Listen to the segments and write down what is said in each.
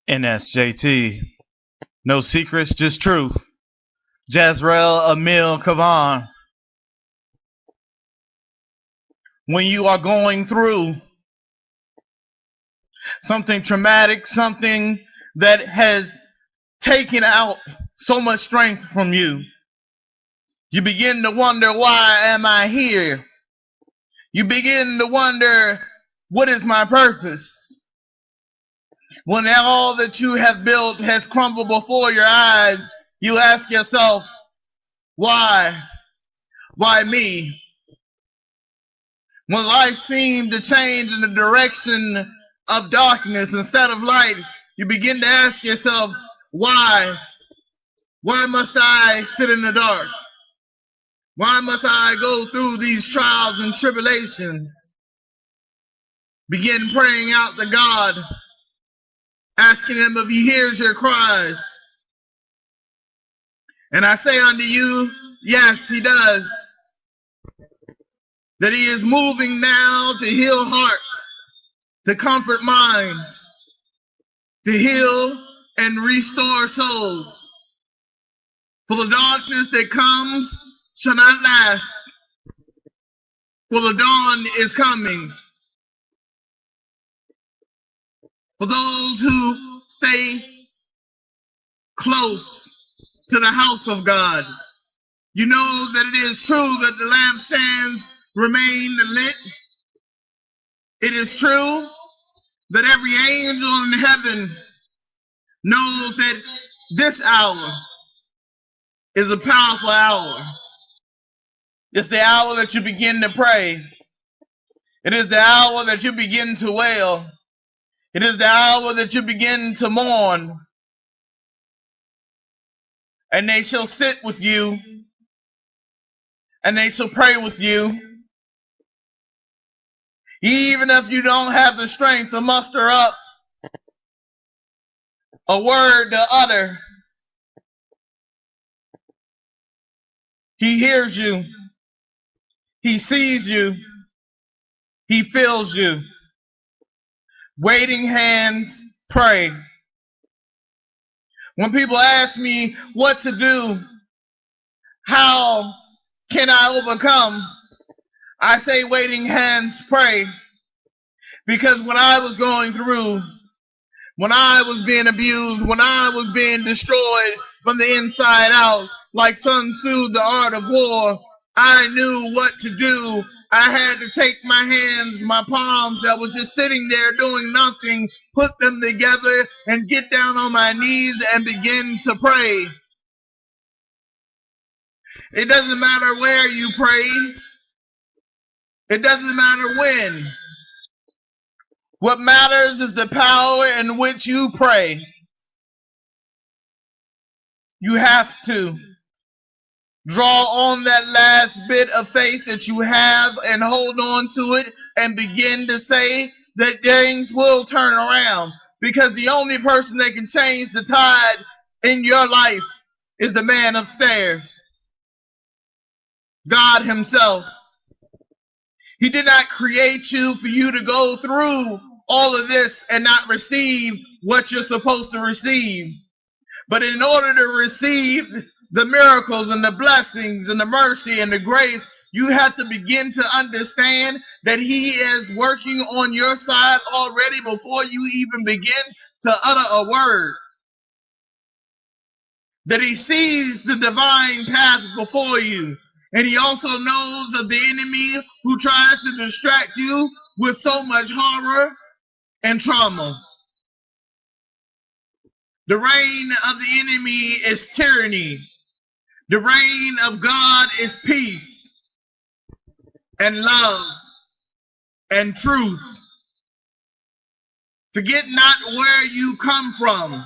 NSJT. No secrets, just truth. Jazrael Emil Kavan. When you are going through something traumatic, something that has taken out so much strength from you, you begin to wonder, why am I here? You begin to wonder, what is my purpose? When all that you have built has crumbled before your eyes, you ask yourself, why? Why me? When life seemed to change in the direction of darkness instead of light, you begin to ask yourself, why? Why must I sit in the dark? Why must I go through these trials and tribulations? Begin praying out to God, asking him if he hears your cries. And I say unto you, yes, he does. That he is moving now to heal hearts, to comfort minds, to heal and restore souls. For the darkness that comes shall not last, for the dawn is coming. For those who stay close to the house of God, you know that it is true that the lampstands remain lit. It is true that every angel in heaven knows that this hour is a powerful hour. It's the hour that you begin to pray. It is the hour that you begin to wail. It is the hour that you begin to mourn. And they shall sit with you, and they shall pray with you. Even if you don't have the strength to muster up a word to utter, he hears you. He sees you. He feels you. Waiting hands pray. When people ask me what to do, how can I overcome, I say waiting hands pray. Because when I was going through, when I was being abused, when I was being destroyed from the inside out, like Sun Tzu, the art of war, I knew what to do. I had to take my hands, my palms that was just sitting there doing nothing, put them together and get down on my knees and begin to pray. It doesn't matter where you pray. It doesn't matter when. What matters is the power in which you pray. You have to draw on that last bit of faith that you have and hold on to it and begin to say that things will turn around, because the only person that can change the tide in your life is the man upstairs, God himself. He did not create you for you to go through all of this and not receive what you're supposed to receive. But in order to receive the miracles and the blessings and the mercy and the grace, you have to begin to understand that he is working on your side already before you even begin to utter a word. That he sees the divine path before you. And he also knows of the enemy who tries to distract you with so much horror and trauma. The reign of the enemy is tyranny. The reign of God is peace and love and truth. Forget not where you come from.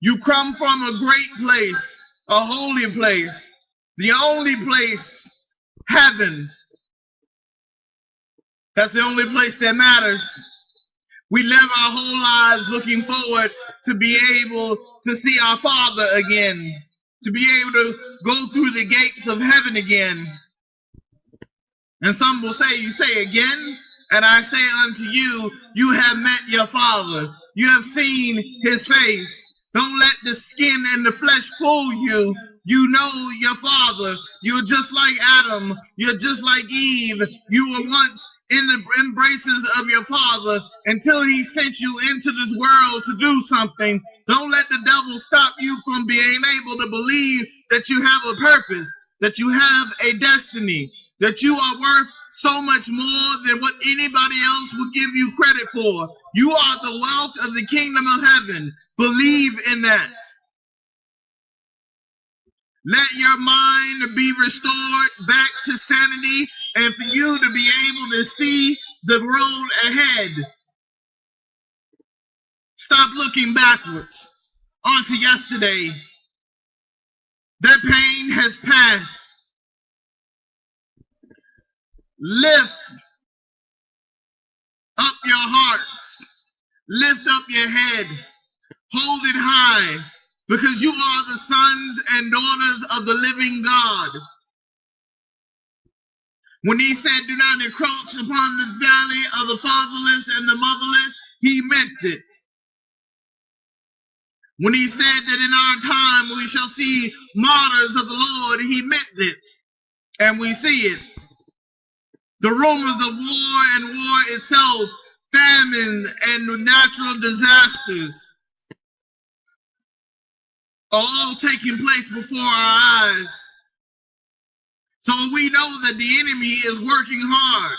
You come from a great place, a holy place, the only place, heaven. That's the only place that matters. We live our whole lives looking forward to be able to see our Father again, to be able to go through the gates of heaven again. And some will say, you say again? And I say unto you, you have met your Father. You have seen his face. Don't let the skin and the flesh fool you. You know your Father. You're just like Adam. You're just like Eve. You were once in the embraces of your Father until he sent you into this world to do something. Don't let the devil stop you from being able to believe that you have a purpose, that you have a destiny, that you are worth so much more than what anybody else will give you credit for. You are the wealth of the kingdom of heaven. Believe in that. Let your mind be restored back to sanity and for you to be able to see the road ahead. Stop looking backwards onto yesterday. That pain has passed. Lift up your hearts. Lift up your head. Hold it high, because you are the sons and daughters of the living God. When he said, do not encroach upon the valley of the fatherless and the motherless, he meant it. When he said that in our time we shall see martyrs of the Lord, he meant it. And we see it. The rumors of war and war itself, famine and natural disasters are all taking place before our eyes. So we know that the enemy is working hard.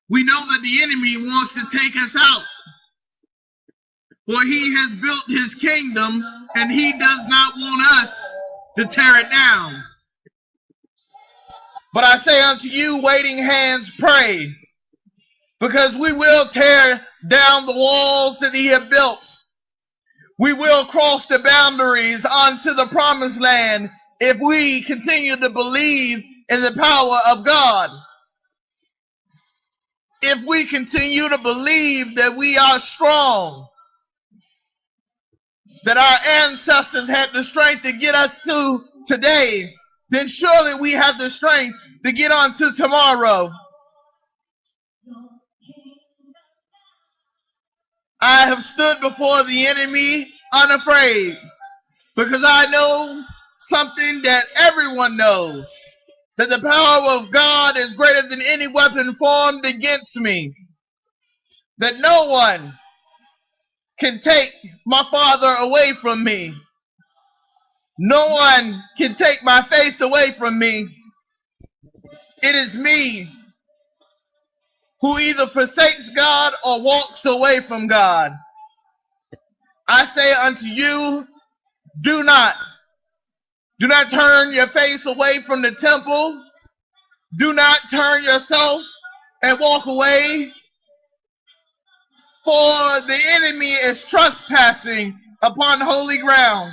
We know that the enemy wants to take us out. For he has built his kingdom and he does not want us to tear it down. But I say unto you, waiting hands, pray, because we will tear down the walls that he has built. We will cross the boundaries onto the promised land if we continue to believe in the power of God. If we continue to believe that we are strong, that our ancestors had the strength to get us to today, then surely we have the strength to get on to tomorrow. I have stood before the enemy unafraid, because I know something that everyone knows, that the power of God is greater than any weapon formed against me, that no one can take my Father away from me. No one can take my faith away from me. It is me who either forsakes God or walks away from God. I say unto you, do not turn your face away from the temple. Do not turn yourself and walk away. For the enemy is trespassing upon holy ground.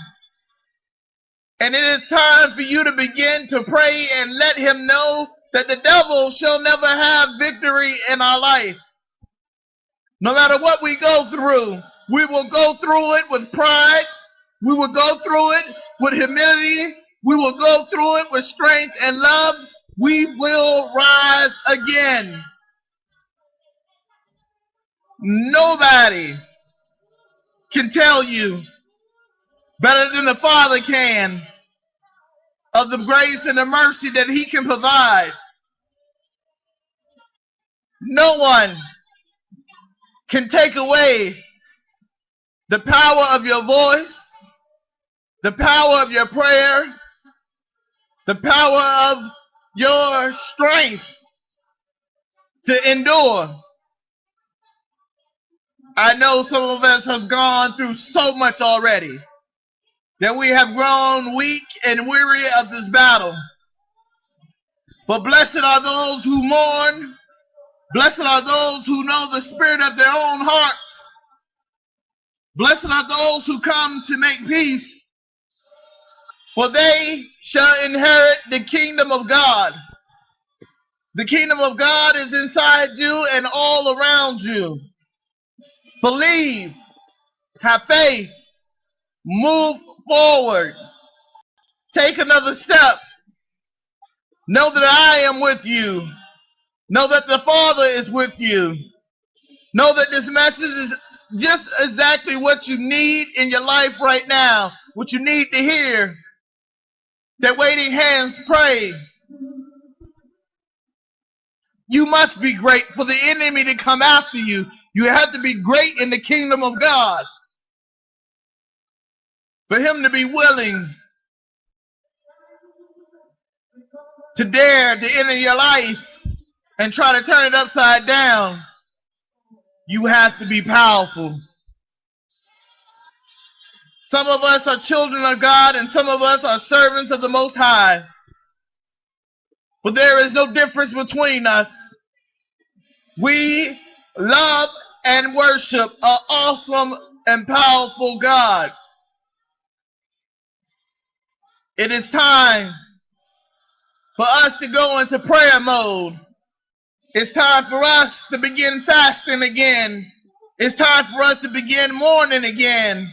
And it is time for you to begin to pray and let him know that the devil shall never have victory in our life. No matter what we go through, we will go through it with pride. We will go through it with humility. We will go through it with strength and love. We will rise again. Nobody can tell you better than the Father can of the grace and the mercy that he can provide. No one can take away the power of your voice, the power of your prayer, the power of your strength to endure. I know some of us have gone through so much already that we have grown weak and weary of this battle. But blessed are those who mourn. Blessed are those who know the spirit of their own hearts. Blessed are those who come to make peace, for they shall inherit the kingdom of God. The kingdom of God is inside you and all around you. Believe, have faith, move forward, take another step. Know that I am with you. Know that the Father is with you. Know that this message is just exactly what you need in your life right now, what you need to hear. That waiting hands pray. You must be great for the enemy to come after you. You have to be great in the kingdom of God. For him to be willing to dare to enter your life and try to turn it upside down, you have to be powerful. Some of us are children of God and some of us are servants of the Most High. But there is no difference between us. We love and worship an awesome and powerful God. It is time for us to go into prayer mode. It's time for us to begin fasting again. It's time for us to begin mourning again.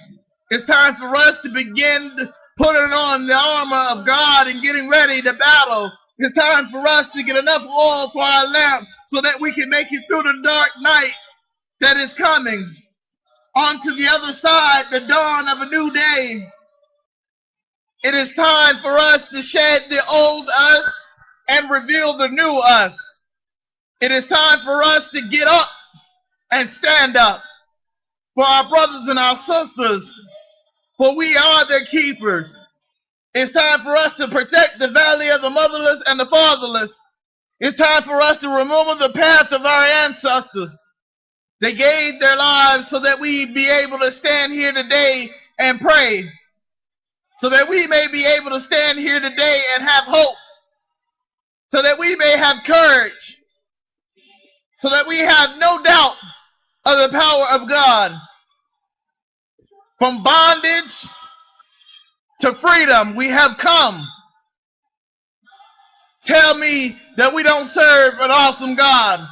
It's time for us to begin putting on the armor of God and getting ready to battle. It's time for us to get enough oil for our lamp so that we can make it through the dark night that is coming. Onto the other side, the dawn of a new day. It is time for us to shed the old us and reveal the new us. It is time for us to get up and stand up for our brothers and our sisters, for we are their keepers. It's time for us to protect the valley of the motherless and the fatherless. It's time for us to remember the path of our ancestors. They gave their lives so that we'd be able to stand here today and pray. So that we may be able to stand here today and have hope. So that we may have courage. So that we have no doubt of the power of God. From bondage to freedom, we have come. Tell me that we don't serve an awesome God.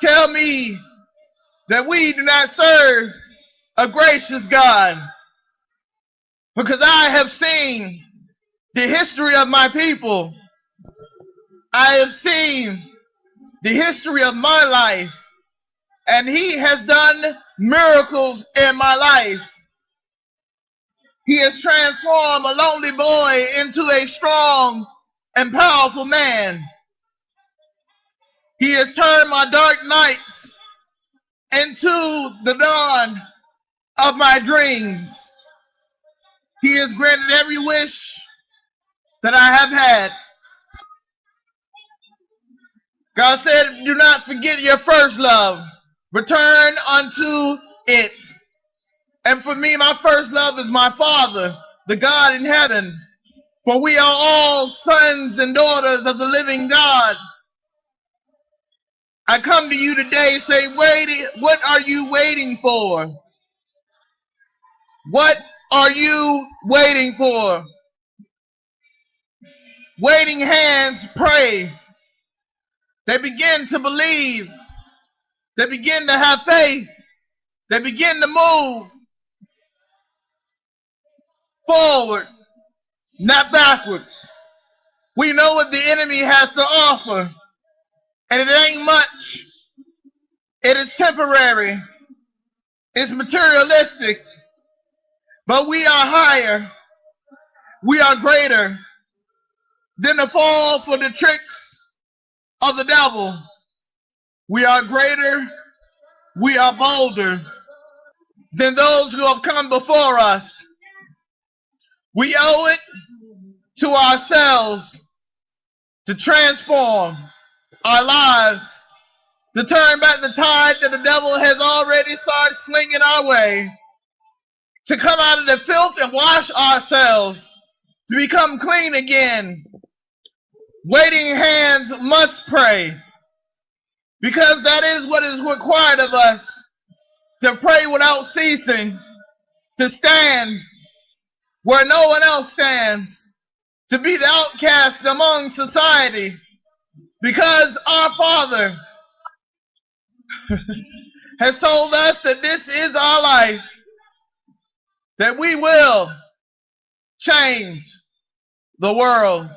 Tell me that we do not serve a gracious God. Because I have seen the history of my people. I have seen the history of my life. And he has done miracles in my life. He has transformed a lonely boy into a strong and powerful man. He has turned my dark nights into the dawn of my dreams. He has granted every wish that I have had. God said, do not forget your first love. Return unto it. And for me, my first love is my Father, the God in heaven. For we are all sons and daughters of the living God. I come to you today say, what are you waiting for? What are you waiting for? Waiting hands pray. They begin to believe. They begin to have faith. They begin to move forward, not backwards. We know what the enemy has to offer, and it ain't much. It is temporary. It's materialistic. But we are higher. We are greater than the fall for the tricks of the devil. We are greater. We are bolder than those who have come before us. We owe it to ourselves to transform our lives, to turn back the tide that the devil has already started slinging our way, to come out of the filth and wash ourselves, to become clean again. Waiting hands must pray, because that is what is required of us, to pray without ceasing, to stand where no one else stands, to be the outcast among society, because our Father has told us that this is our life, that we will change the world.